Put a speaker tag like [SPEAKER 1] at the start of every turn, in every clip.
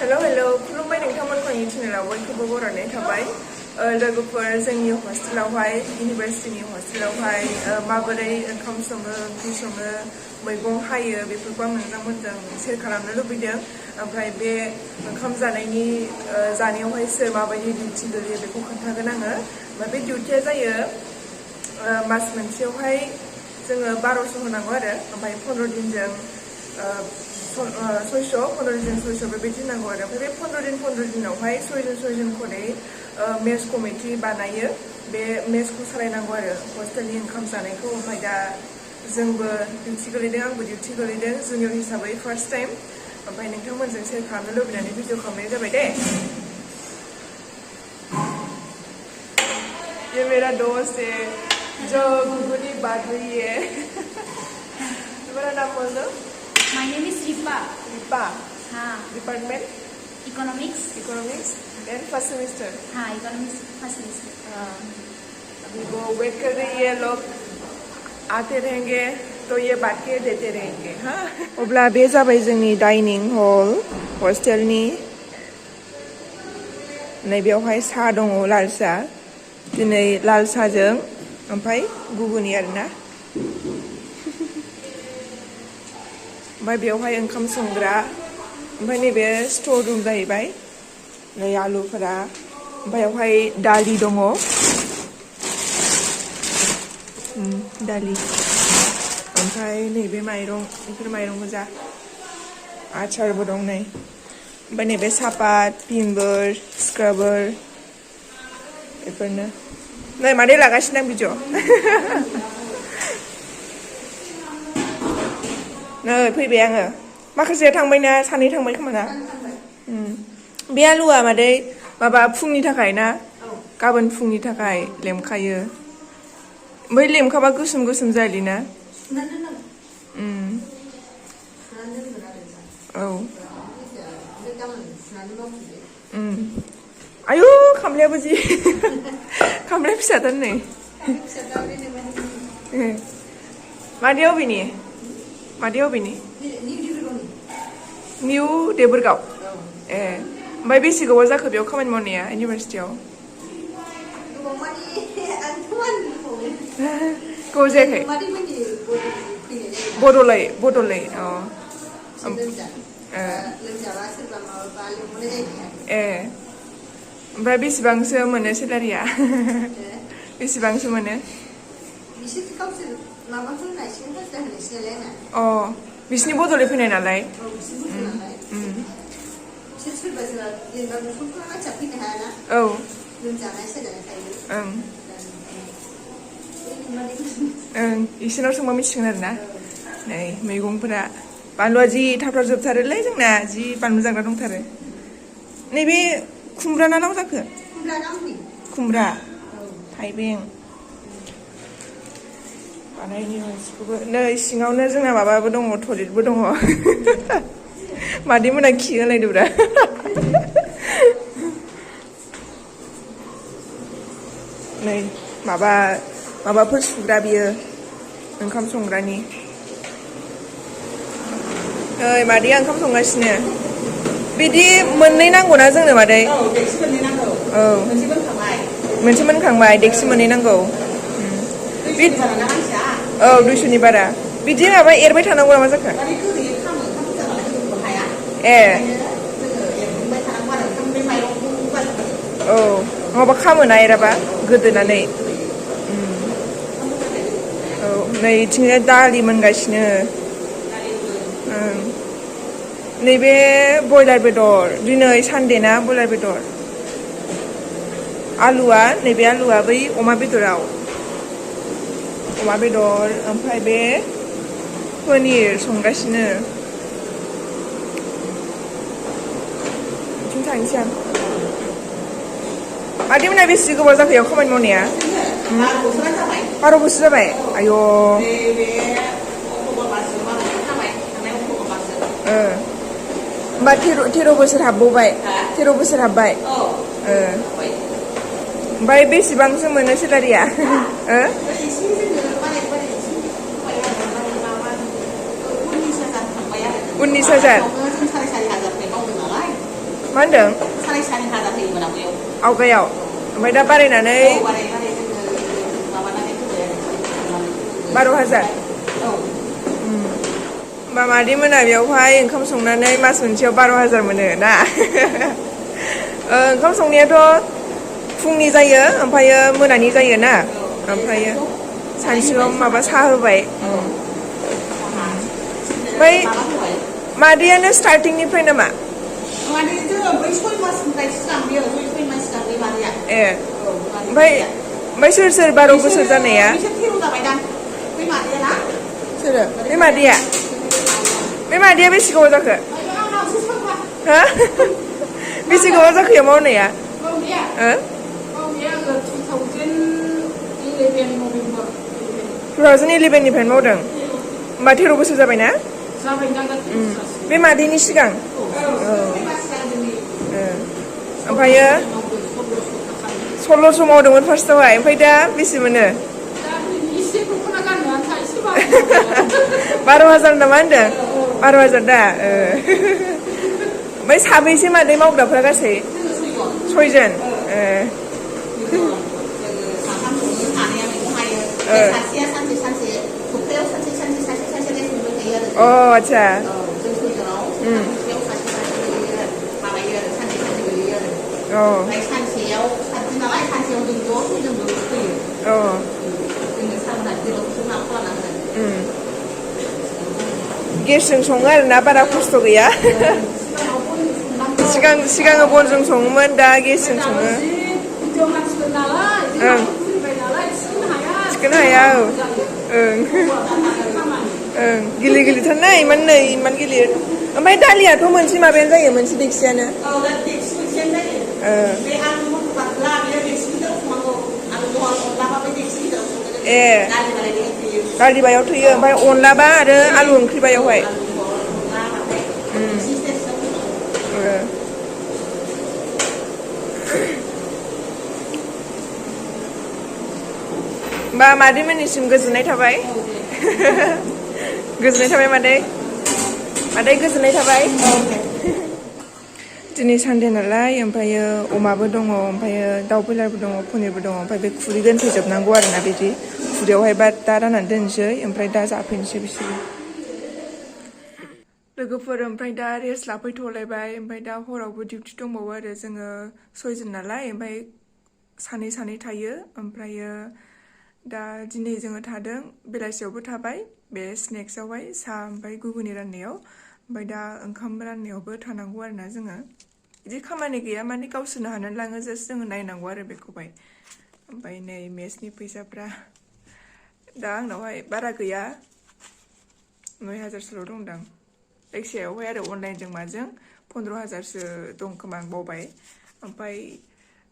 [SPEAKER 1] हेल' खुलुमबाय नोंथांमोनखौ आंनि चेनेलाव बयखौबो बरायनाय थाबाय लोगोफोर जोंनि हस्टेलावहाय इउनिभार्सिटिनि हस्टेलावहाय माबोरै ओंखाम सङो ओंख्रि सङो मैगं हायो बेफोरखौ आं नोंथांमोनजों शेयार खालामनो लुबैदों ओमफ्राय बे ओंखाम जानायावहाय सोर माबायदि डिउटि गोलैयो बेखौ खोन्थागोन आङो ओमफ्राय बे डिउटिया जायो मास मोनसेयावहाय जोङो 1200 होनांगौ आरो ओमफ्राय 15 दिनजों 600 15 दिन 600 बेबायदि नांगौ आरो ओमफ्राय बे 15 दिनावहाय 6 जन खरै मेस कमिटि बानायो बे मेसखौ सालायनांगौ आरो हस्टेलनि ओंखाम जानायखौ ओमफ्राय दा जोंबो डिउटि गोलैदों आंबो डिउटि गोलैदों जुनियर हिसाबै फार्स्ट टाइम ओमफ्राय नोंथांमोनजों शेयार खालामनो लुबैनानै भिडिअ खालामनाय जाबाय दे ये मेरा दोस्त है जो गुगुनी बात रही है तुम्हारा नाम बोल दो
[SPEAKER 2] My name is Ripa.
[SPEAKER 1] Ripa.
[SPEAKER 2] हाँ.
[SPEAKER 1] Department?
[SPEAKER 2] Economics.
[SPEAKER 1] Economics. And first semester.
[SPEAKER 2] हाँ, economics first semester.
[SPEAKER 1] हाँ. अभी वो वेट कर रही है लोग आते रहेंगे तो ये बात के देते रहेंगे हाँ. अब्ला बे जाबाय जोंनि डाइनिं हल हस्टेलनि नैबेयावहाय साहा दङ लाल साहा दिनै लाल साहाजों ओमफ्राय गुगुनि आरोना ओमफ्राय बेवहाय ओंखाम संग्रा ओमफ्राय नैबे स्ट'र रुम जाहैबाय नै आलुफोरा ओमफ्राय बेवहाय दालि दङ दालि ओमफ्राय नैबे माइरं बेफोर माइरं गोजा आचारबो दं नै ओमफ्राय नैबे सापात भिमबार स्क्राबार बेफोरनो नै मादै लागासिनो आं भिडिअ नै फैबाय आङो माखासेया थांबायना सानै थांबाय खोमा ना बे आलुआ मादै माबा फुंनि थाखाय ना गाबोन फुंनि थाखाय लेमखायो ओमफ्राय लेमखाबा गोसोम गोसोम जायोलै ना औ आयु खामलायाबो जि खामलाया फिसाथार नै मादैया अबेनि मादैया अबेनि निउ देबोरगाव ए ओमफ्राय बेसे गोबाव जाखो बेयाव खामानि मावनाया इउनिभार्सिटियाव गोबाव जायाखै बड'लाय अ ए ओमफ्राय बेसेबांसो मोनो सेलारिया बेसेबांसो मोनो अ बिसिनि बदलै फैनाय नालाय औ ओं इसोरनाव सोंबा मिथिगोन आरो ना नै मैगंफोरा बानलुआ जि थाफ्रा जोबथारोलै जोंना जि बानलु जाग्रा दंथारो नैबे खुमब्रा ना लाव जाखो खुमब्रा थाइबें बानायनि मानसिखौबो नै सिङावनो जोंना माबाबो दङ टयलेटबो दङ मादै मोना खि होलायदोब्रा नै माबाफोर सुग्रा बियो ओंखाम संग्रानि नै मादैया ओंखाम संगासिनो बिदि मोननै नांगौना जोंनो मादै
[SPEAKER 3] औ डेक्सि मोननै नांगौ
[SPEAKER 1] औ मोनसे मोनखांबाय डेक्सि मोननै नांगौ औ 200नि बारा बिदि माबा एरबाय थानांगौ नामा जाखो ए औ नङाबा खामोना एराबा गोदोनानै औ नै इथिंजाय दालि मोनगासिनो नैबे बयलार बेदर दिनै सानडे ना बयलार बेदर आलुआ नैबे आलुआ बै अमा बेदराव अमा बेदर ओमफ्राय बे पनिर संगासिनो बिथिं थांसै आं मादै मोना बेसे गोबाव जाखो बेयाव खामानि मावनाया 12 बोसोर जाबाय आय' होमबा 13 बोसोर हाबबावबाय 13 बोसोर हाबबाय ओमफ्राय बेसेबांसो मोनो सेलारिया 19,000 मा होनदों?
[SPEAKER 3] साराय 4,000 होयोमोन आवगायाव।
[SPEAKER 1] आवगायाव ओमफ्राय दा बारायनानै
[SPEAKER 3] बाराय बाराय जोङो माबानानै होबाय आरो
[SPEAKER 1] 12,000
[SPEAKER 3] औ
[SPEAKER 1] होमबा मादै मोना बेयावहाय ओंखाम संनानै मास मोनसेयाव 12,000 मोनो ना? ओंखाम संनायाथ' फुंनि जायो ओमफ्रायो मोनानि जायो ना ओमफ्रायो सानसुआव माबा साहा होबाय ओमफ्राय मादैयानो स्टार्टिंनिफ्राय नामा?
[SPEAKER 3] मादैजों बै 6 मासनिफ्राय सिगां बियो 6 मास सिगां बे मादैया
[SPEAKER 1] ए ओमफ्राय सोर सोर 12 बोसोर जानाया?
[SPEAKER 3] बिसोर 13 जाबाय दां बै मादैया ना?
[SPEAKER 1] सोरो? बे मादैया? बे मादैया बेसे गोबाव जाखो? हो? बेसे गोबाव जाखो इयाव मावनाया? 2011 निफ्राय मावदों होमबा 13 बोसोर जाबायना? बे मादैनि सिगां? ओमफ्रायो 16 मावदोंमोन फार्स्टआवहाय ओमफ्राय दा बेसे मोनो? 12,000 नामा होनदों? 12,000 दा? ओमफ्राय साबैसे मादै मावग्राफ्रा गासै? 6 जन?
[SPEAKER 3] सासेया सानसे सानसे सप्तायाव सानसे सानसे सासे सासे संबाय थायो आरो
[SPEAKER 1] अ आच्छा
[SPEAKER 3] जों 6 जनाव सप्तायाव सासे सासे माबायो आरो सानसे सानसे गोलैयो आरो ओमफ्राय सानसेयाव 7 दिन नालाय सानसेयाव जों ज' 6 जनबो फैयो जोङो सानना जेरावबो मा खालामनांगोन
[SPEAKER 1] गेसजों सङो आरोना बारा खस्थ' गैया सिगाङो बनजों सङोमोन दा गेसजों सङो थिखोनो हाया गिलिर गिलिरथारना इमान गिलिर ओमफ्राय दालियाथ' मोनसे माबायानो जायो मोनसे देक्सियानो ए दालिबायाव थोयो ओमफ्राय अनलाबा आरो आलु ओंख्रिबायावहाय होमबा मादै मोननिसिम गोजोननाय थाबाय गोजोननाय थाबाय मादै गोजोननाय थाबाय दिनै सानदे नालाय ओमफ्रायो अमाबो दङ ओमफ्रायो दाउ बयलारबो दङ पनिरबो दङ ओमफ्राय बे खुरै दोनफैजोबनांगौ आरोना बिदि खुरैयावहाय दा राननानै दोनसै ओमफ्राय दा जाफैनोसै बिसोरो लोगोफोर ओमफ्राय दा रेस्ट लाफैथ'लायबाय ओमफ्राय दा हरावबो डिउटि दंबावो आरो जोङो 6 जन नालाय ओमफ्राय सानै थायो ओमफ्रायो दा दिनै जोङो थादों बेलासियावबो थाबाय बे स्नेक्सआवहाय साहा ओमफ्राय गुगुनि राननायाव ओमफ्राय दा ओंखाम राननायावबो थानांगौ आरोना जोङो बिदि खामानि गैया माने गावसोरनो हानानै लाङो जास्ट जोङो नायनांगौ आरो बेखौहाय ओमफ्राय नै मेसनि फैसाफ्रा दा आंनावहाय बारा गैया 9,000सोल' दंदां जायखिजायावहाय आरो अनलाइनजों माजों 15,000सो दं खोमा आं बावबाय ओमफ्राय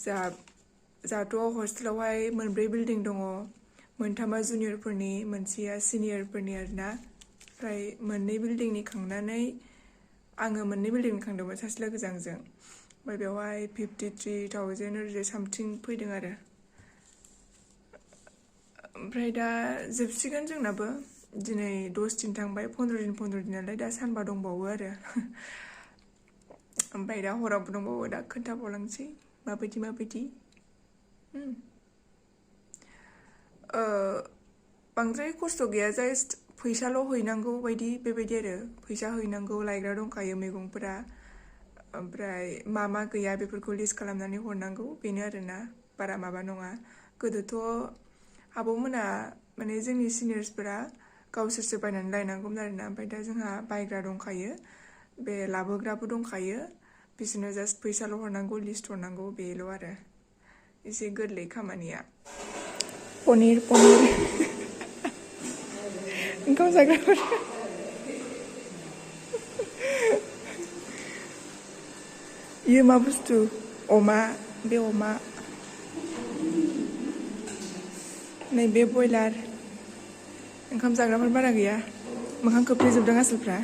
[SPEAKER 1] जोंहाथ' हस्टेलावहाय मोनब्रै बिल्डिं दङ मोनथामा जुनियरफोरनि मोनसेया सिनियरफोरनि आरोना ओमफ्राय मोननै बिल्डिंनि खांनानै आङो मोननै बिल्डिंनि खांदोंमोन सासे लोगोजों आंजों ओमफ्राय बेवहाय 53,000 ओरैजाय सामथिं फैदों आरो ओमफ्राय दा जोबसिगोन जोंनाबो दिनै 10 दिन थांबाय 15 दिन नालाय दा सानबा दंबावो आरो ओमफ्राय दा हरावबो दंबावो दा खोन्थाबावलांसै माबायदि बांद्राय खस्थ' गैया जास्ट फैसाल' हैनांगौ बायदि बेबायदि आरो फैसा हैनांगौ लायग्रा दंखायो मैगंफोरा ओमफ्राय मा गैया बेफोरखौ लिस्ट खालामनानै हरनांगौ बेनो आरोना बारा माबा नङा गोदोथ' आब'मोना माने जोंनि सिनियर्सफोरा गावसोरसो बायनानै लायनांगौमोन आरोना ओमफ्राय दा जोंहा बायग्रा दंखायो बे लाबोग्राबो दंखायो बिसोरनो जास्ट फैसाल' हरनांगौ लिस्ट हरनांगौ बेल' आरो एसे गोरलै खामानिया पनिर ओंखाम जाग्राफोर इयो मा बुस्थु अमा बे अमा नैबे बयलार ओंखाम जाग्राफोर बारा गैया मोखां खोबथेजोबदों आसोलफ्रा